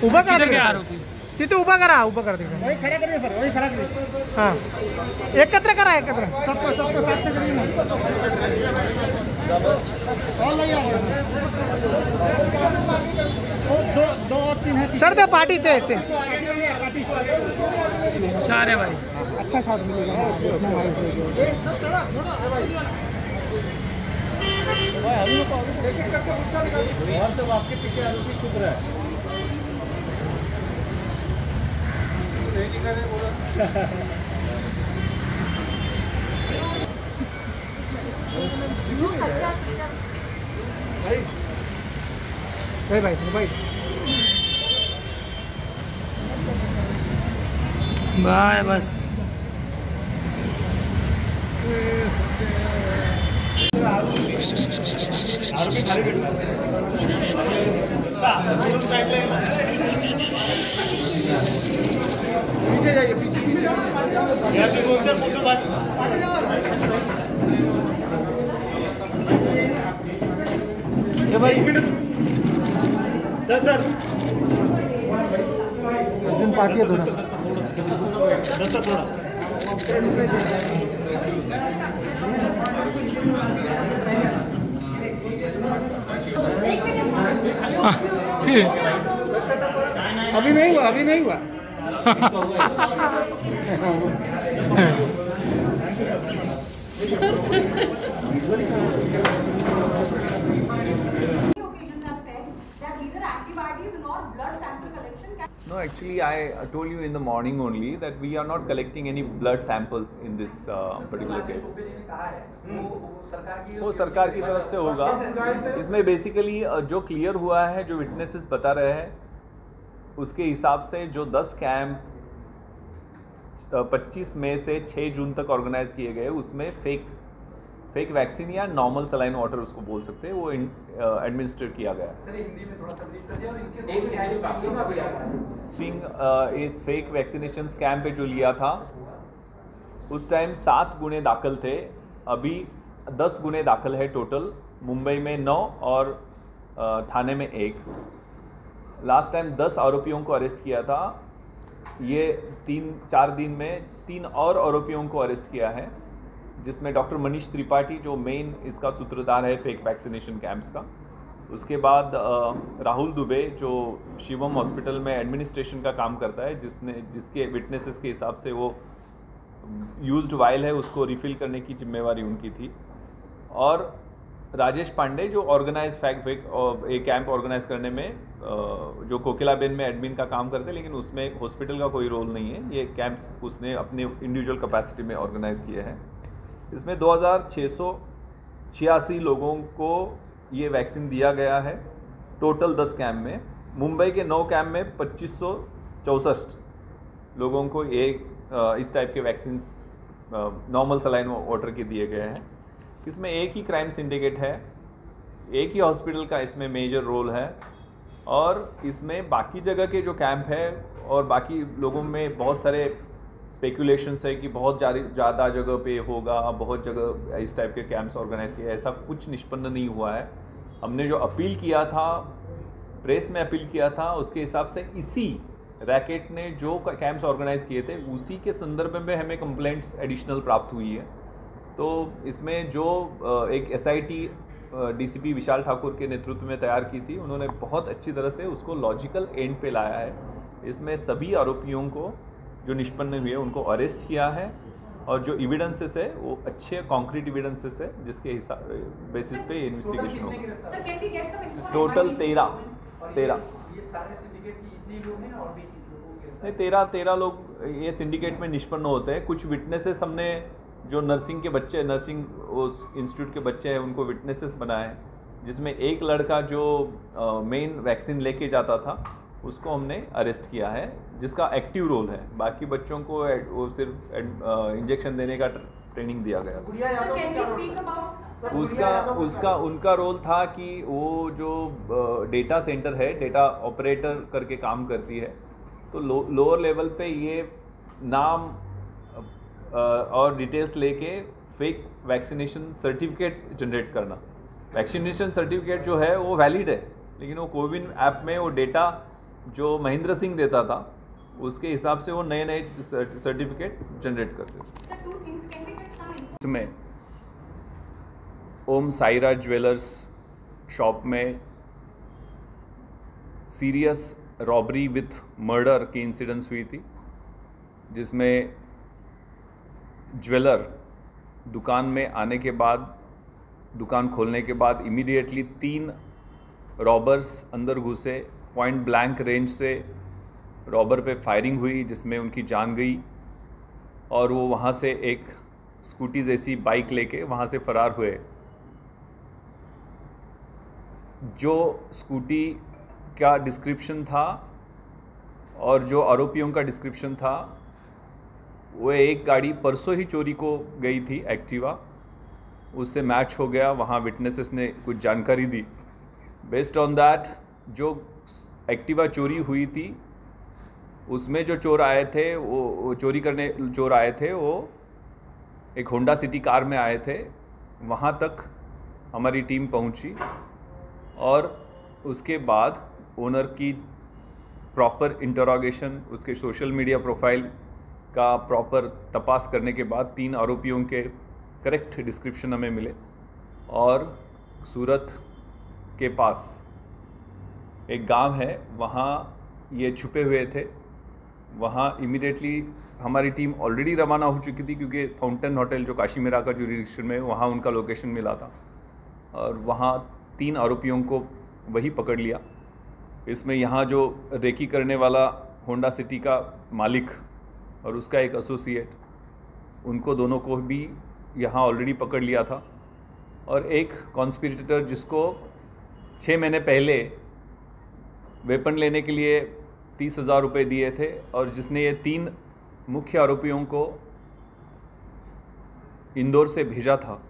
उभा करा किती आरोपी तिथे उभा करा तिथे वही खड़ा करिए सर, वही खड़ा करिए। हां एकत्र करा एकत्र सबको साथ में करिए। और ले आइए। दो और तीन है सर ते पार्टी ते चार है भाई। अच्छा शॉट मिलेगा। आपके पीछे आरोपी छुप रहा है। भाई बाय बस पीछे जाइए, पीछे भाई सर अर्जुन पार्टी है थोड़ा अभी नहीं हुआ No, actually, I told you in the morning only that we are not collecting any blood samples in this particular case. वो सरकार की तरफ से होगा। इसमें बेसिकली जो क्लियर हुआ है, जो विटनेसेस बता रहे हैं, उसके हिसाब से जो 10 कैंप 25 मई से 6 जून तक ऑर्गेनाइज किए गए, उसमें फेक वैक्सीन या नॉर्मल सलाइन वाटर उसको बोल सकते हैं, वो एडमिनिस्ट्रेट किया गया। सर हिंदी में थोड़ा सा कर दिया और इनके इस फेक वैक्सीनेशन स्कैम पे जो लिया था उस टाइम 7 गुने दाखिल थे, अभी 10 गुने दाखिल है टोटल। मुंबई में 9 और थाने में 1। लास्ट टाइम 10 आरोपियों को अरेस्ट किया था, ये 3-4 दिन में 3 और आरोपियों को अरेस्ट किया है, जिसमें डॉक्टर मनीष त्रिपाठी जो मेन इसका सूत्रधार है फेक वैक्सीनेशन कैंप्स का। उसके बाद राहुल दुबे जो शिवम हॉस्पिटल में एडमिनिस्ट्रेशन का काम करता है, जिसके विटनेसेस के हिसाब से वो यूज्ड वाइल है उसको रिफिल करने की जिम्मेवारी उनकी थी। और राजेश पांडे जो ऑर्गेनाइज एक कैंप ऑर्गेनाइज करने में जो कोकिलाबेन में एडमिन का काम करते हैं, लेकिन उसमें हॉस्पिटल का कोई रोल नहीं है। ये कैंप्स उसने अपने इंडिविजुअल कैपेसिटी में ऑर्गेनाइज किए हैं। इसमेमें 2686 लोगों को ये वैक्सीन दिया गया है टोटल 10 कैंप में। मुंबई के 9 कैंप में 2564 लोगों को इस टाइप के वैक्सीन नॉर्मल सलाइन वाटर के दिए गए हैं। इसमें एक ही क्राइम सिंडिकेट है, एक ही हॉस्पिटल का इसमें मेजर रोल है, और इसमें बाकी जगह के जो कैंप है और बाकी लोगों में बहुत सारे स्पेकुलेशंस है कि बहुत ज़्यादा जगह पे होगा, बहुत जगह इस टाइप के कैंप्स ऑर्गेनाइज किए, ऐसा कुछ निष्पन्न नहीं हुआ है। हमने जो अपील किया था, प्रेस में अपील किया था, उसके हिसाब से इसी रैकेट ने जो कैंप्स ऑर्गेनाइज किए थे उसी के संदर्भ में हमें कंप्लेंट्स एडिशनल प्राप्त हुई है। तो इसमें जो एक SIT DCP विशाल ठाकुर के नेतृत्व में तैयार की थी, उन्होंने बहुत अच्छी तरह से उसको लॉजिकल एंड पे लाया है। इसमें सभी आरोपियों को जो निष्पन्न हुए उनको अरेस्ट किया है, और जो एविडेंसेस है वो अच्छे कॉन्क्रीट एविडेंसेस है, जिसके हिसाब बेसिस पे इन्वेस्टिगेशन होगा। टोटल 13 ये सारे सिंडिकेट की इतने लोग हैं और भी नहीं 13 लोग ये सिंडिकेट में निष्पन्न होते हैं। कुछ विटनेसेस हमने जो नर्सिंग इंस्टीट्यूट के बच्चे हैं उनको विटनेसेस बनाए, जिसमें एक लड़का जो मेन वैक्सीन लेके जाता था उसको हमने अरेस्ट किया है, जिसका एक्टिव रोल है। बाकी बच्चों को वो सिर्फ इंजेक्शन देने का ट्रेनिंग दिया गया। उनका रोल था कि वो जो डेटा सेंटर है, डेटा ऑपरेटर करके काम करती है, तो लोअर लेवल पे ये नाम और डिटेल्स लेके फेक वैक्सीनेशन सर्टिफिकेट जनरेट करना। वैक्सीनेशन सर्टिफिकेट जो है वो वैलिड है, लेकिन वो कोविन ऐप में वो डेटा जो महेंद्र सिंह देता था उसके हिसाब से वो नए नए सर्टिफिकेट जनरेट करते थे। इसमें ओम साईरा ज्वेलर्स शॉप में सीरियस रॉबरी विथ मर्डर की इंसिडेंस हुई थी, जिसमें ज्वेलर दुकान में आने के बाद, दुकान खोलने के बाद इमीडिएटली 3 रॉबर्स अंदर घुसे, पॉइंट ब्लैंक रेंज से रॉबर पे फायरिंग हुई जिसमें उनकी जान गई और वो वहाँ से एक स्कूटी जैसी बाइक लेके वहाँ से फरार हुए। जो स्कूटी का डिस्क्रिप्शन था और जो आरोपियों का डिस्क्रिप्शन था, वो एक गाड़ी परसों ही चोरी को गई थी एक्टिवा, उससे मैच हो गया। वहाँ विटनेसेस ने कुछ जानकारी दी। बेस्ड ऑन दैट जो एक्टिवा चोरी हुई थी उसमें जो चोर आए थे, वो चोरी करने चोर आए थे, वो एक होंडा सिटी कार में आए थे। वहाँ तक हमारी टीम पहुँची और उसके बाद ओनर की प्रॉपर इंटरोगेशन, उसके सोशल मीडिया प्रोफाइल का प्रॉपर तपास करने के बाद 3 आरोपियों के करेक्ट डिस्क्रिप्शन हमें मिले और सूरत के पास एक गांव है, वहाँ ये छुपे हुए थे। वहाँ इमीडिएटली हमारी टीम ऑलरेडी रवाना हो चुकी थी क्योंकि फाउंटेन होटल जो काशीमीरा का जुरिडिक्शन में, वहाँ उनका लोकेशन मिला था और वहाँ 3 आरोपियों को वही पकड़ लिया। इसमें यहाँ जो रेकी करने वाला होंडा सिटी का मालिक और उसका एक एसोसिएट, उनको दोनों को भी यहाँ ऑलरेडी पकड़ लिया था। और एक कॉन्स्पिरेटर जिसको 6 महीने पहले वेपन लेने के लिए 30,000 रुपये दिए थे और जिसने ये 3 मुख्य आरोपियों को इंदौर से भेजा था,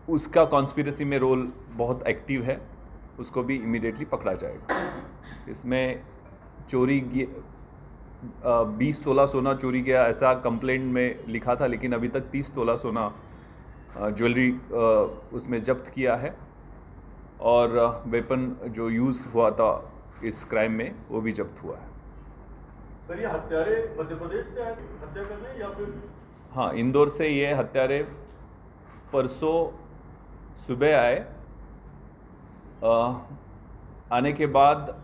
उसका कॉन्स्पिरेसी में रोल बहुत एक्टिव है, उसको भी इमीडिएटली पकड़ा जाएगा। इसमें चोरी 20 तोला सोना चोरी गया ऐसा कंप्लेंट में लिखा था, लेकिन अभी तक 30 तोला सोना ज्वेलरी उसमें जब्त किया है और वेपन जो यूज़ हुआ था इस क्राइम में वो भी जब्त हुआ है। सर ये हत्यारे मध्य प्रदेश से आए हत्या करने या फिर? हाँ, इंदौर से ये हत्यारे परसों सुबह आए। आने के बाद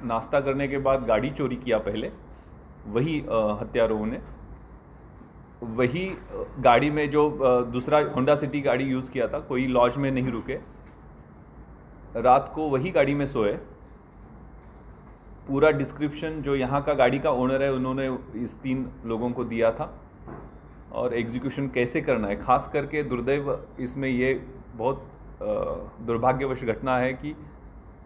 नाश्ता करने के बाद गाड़ी चोरी किया पहले, वही हत्यारों ने वही गाड़ी में जो दूसरा होंडा सिटी गाड़ी यूज़ किया था, कोई लॉज में नहीं रुके, रात को वही गाड़ी में सोए। पूरा डिस्क्रिप्शन जो यहाँ का गाड़ी का ओनर है उन्होंने इस 3 लोगों को दिया था और एग्जीक्यूशन कैसे करना है। खास करके दुर्दैव इसमें ये बहुत दुर्भाग्यवश घटना है कि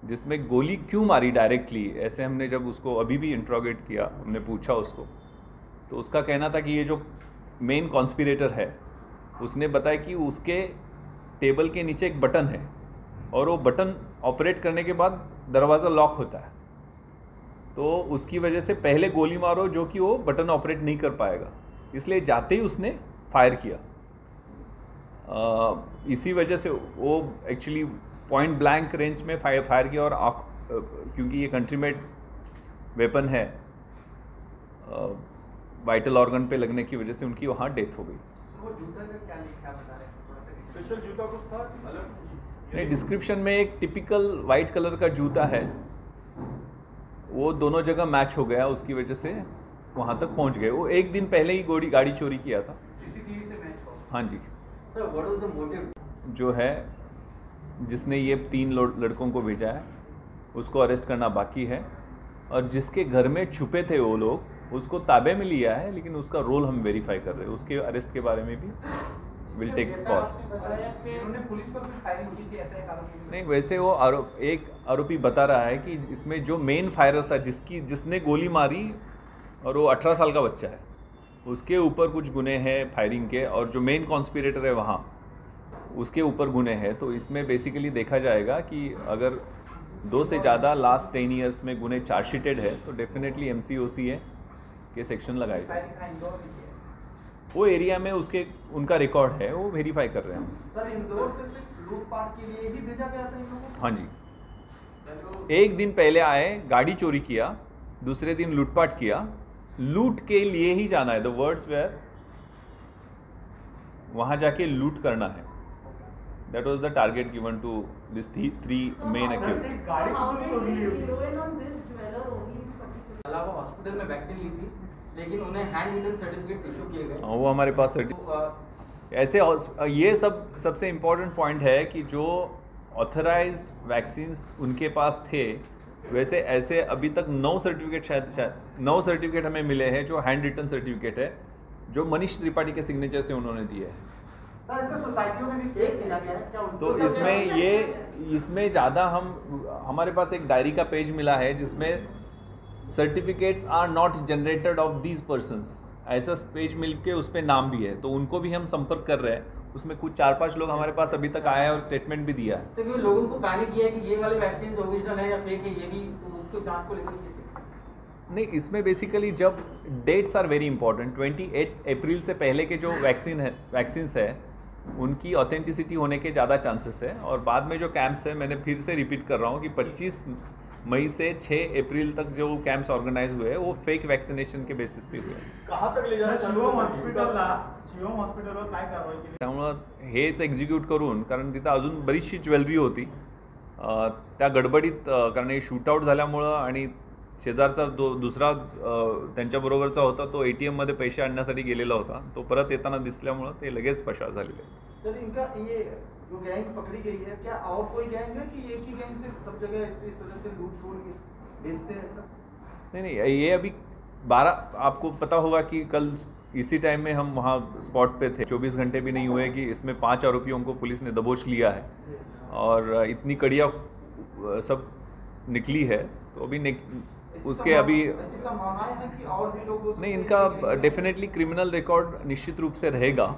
जिसमें गोली क्यों मारी डायरेक्टली, ऐसे हमने जब उसको अभी भी इंट्रोगेट किया, हमने पूछा उसको, तो उसका कहना था कि ये जो मेन कॉन्स्पिरेटर है उसने बताया कि उसके टेबल के नीचे एक बटन है और वो बटन ऑपरेट करने के बाद दरवाज़ा लॉक होता है, तो उसकी वजह से पहले गोली मारो जो कि वो बटन ऑपरेट नहीं कर पाएगा, इसलिए जाते ही उसने फायर किया। इसी वजह से वो एक्चुअली पॉइंट ब्लैंक रेंज में फायर किया और क्योंकि ये कंट्री मेड वेपन है, वाइटल ऑर्गन पे लगने की वजह से उनकी वहाँ डेथ हो गई। वो जूता का क्या लिखा बता रहे हैं थोड़ा सा? स्पेशल जूता कुछ था अलग? नहीं, डिस्क्रिप्शन में एक टिपिकल वाइट कलर का जूता है, वो दोनों जगह मैच हो गया, उसकी वजह से वहाँ तक पहुँच गए। वो एक दिन पहले ही गाड़ी चोरी किया था। सीसीटीवी से मैच हो? हाँ जी। Sir what was the motive? जो है जिसने ये 3 लड़कों को भेजा है उसको अरेस्ट करना बाकी है और जिसके घर में छुपे थे वो लोग उसको ताबे में लिया है, लेकिन उसका रोल हम वेरीफाई कर रहे हैं। उसके अरेस्ट के बारे में भी विल टेक कॉल। उन्होंने पुलिस पर कुछ फायरिंग की थी ऐसा एक आरोप? नहीं, वैसे वो एक आरोपी बता रहा है कि इसमें जो मेन फायरर था जिसने गोली मारी और वो 18 साल का बच्चा है, उसके ऊपर कुछ गुने हैं फायरिंग के, और जो मेन कॉन्स्पिरेटर है वहाँ उसके ऊपर गुने हैं। तो इसमें बेसिकली देखा जाएगा कि अगर 2 से ज़्यादा लास्ट 10 ईयर्स में गुने चार्जशीटेड है तो डेफिनेटली MCOCA के सेक्शन लगाएगा। वो एरिया में उनका रिकॉर्ड है, वो वेरीफाई कर रहे हैं। सर इंदौर से सिर्फ लूटपाट के लिए ही भेजा गया था इन लोगों को? हाँ जी। एक दिन पहले आए, गाड़ी चोरी किया, दूसरे दिन लूटपाट किया, लूट के लिए ही जाना है। द वर्ड्स वेयर वहां जाके लूट करना है। That was the target given to this three main accused. गाड़ी क्यों चोरी हुई? अलावा हॉस्पिटल में वैक्सीन ली थी, लेकिन उन्हें हैंड रिटन सर्टिफिकेट्स इशू किए गए। वो हमारे पास ऐसे ये सबसे इम्पोर्टेंट पॉइंट है कि जो ऑथराइज्ड वैक्सीन्स उनके पास थे, वैसे ऐसे अभी तक 9 सर्टिफिकेट शायद 9 सर्टिफिकेट हमें मिले हैं जो हैंड रिटन सर्टिफिकेट है, जो मनीष त्रिपाठी के सिग्नेचर से उन्होंने दिए हैं। सर, इसमें सोसाइटियों में भी केस मिला गया है क्या? तो इसमें ज़्यादा हमारे पास एक डायरी का पेज मिला है जिसमें certificates are not generated of these persons, ऐसा पेज मिल के उस पर नाम भी है, तो उनको भी हम संपर्क कर रहे हैं। उसमें कुछ 4-5 लोग हमारे पास अभी तक आए हैं और स्टेटमेंट भी दिया है। तो क्योंकि लोगों को पैनिक किया है कि ये वाले वैक्सीन ओरिजिनल है या फेक है, ये भी तो उसको जांच को लेकर नहीं, इसमें बेसिकली जब डेट्स आर वेरी इंपॉर्टेंट। 28 अप्रैल से पहले के जो वैक्सीन्स है उनकी ऑथेंटिसिटी होने के ज़्यादा चांसेस है। और बाद में जो कैंप्स है, मैंने फिर से रिपीट कर रहा हूँ कि 25 मई से 6 अप्रैल तक जो कैंप्स ऑर्गेनाइज हुए हैं वो फेक वैक्सिनेशन के बेसिस पे हुए। कहाँ तक ले जाना? शिवम हॉस्पिटलवर काय कारवाई केली? त्यामुळं हेच एक्झिक्यूट करून, कारण तिथं अजून बरीचशी ज्वेलरी होती त्या गडबडीत, कारण हे शूटआउट झाल्यामुळं आणि शेजारचा दुसरा त्यांच्याबरोबरचा होता तो ATM मध्ये पैसे आणण्यासाठी गेलेला होता, तो परत येताना दिसल्यामुळं ते लगेच पसार झालेले। सर, इनका ये जो गैंग पकड़ी गई है, क्या और कोई गैंग है कि एक ही गैंग से सब जगह इस तरह से लूट खोल के बेचते हैं ऐसा? नहीं, ये अभी 12 आपको पता होगा कि कल इसी टाइम में हम वहाँ स्पॉट पे थे। 24 घंटे भी नहीं हुए कि इसमें 5 आरोपियों को पुलिस ने दबोच लिया है और इतनी कड़िया सब निकली है। तो अभी उसके अभी ऐसी संभावनाएं हैं कि और भी लोग नहीं, इनका डेफिनेटली क्रिमिनल रिकॉर्ड निश्चित रूप से रहेगा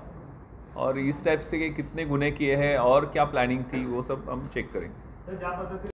और इस टाइप से कितने गुने किए हैं और क्या प्लानिंग थी वो सब हम चेक करेंगे।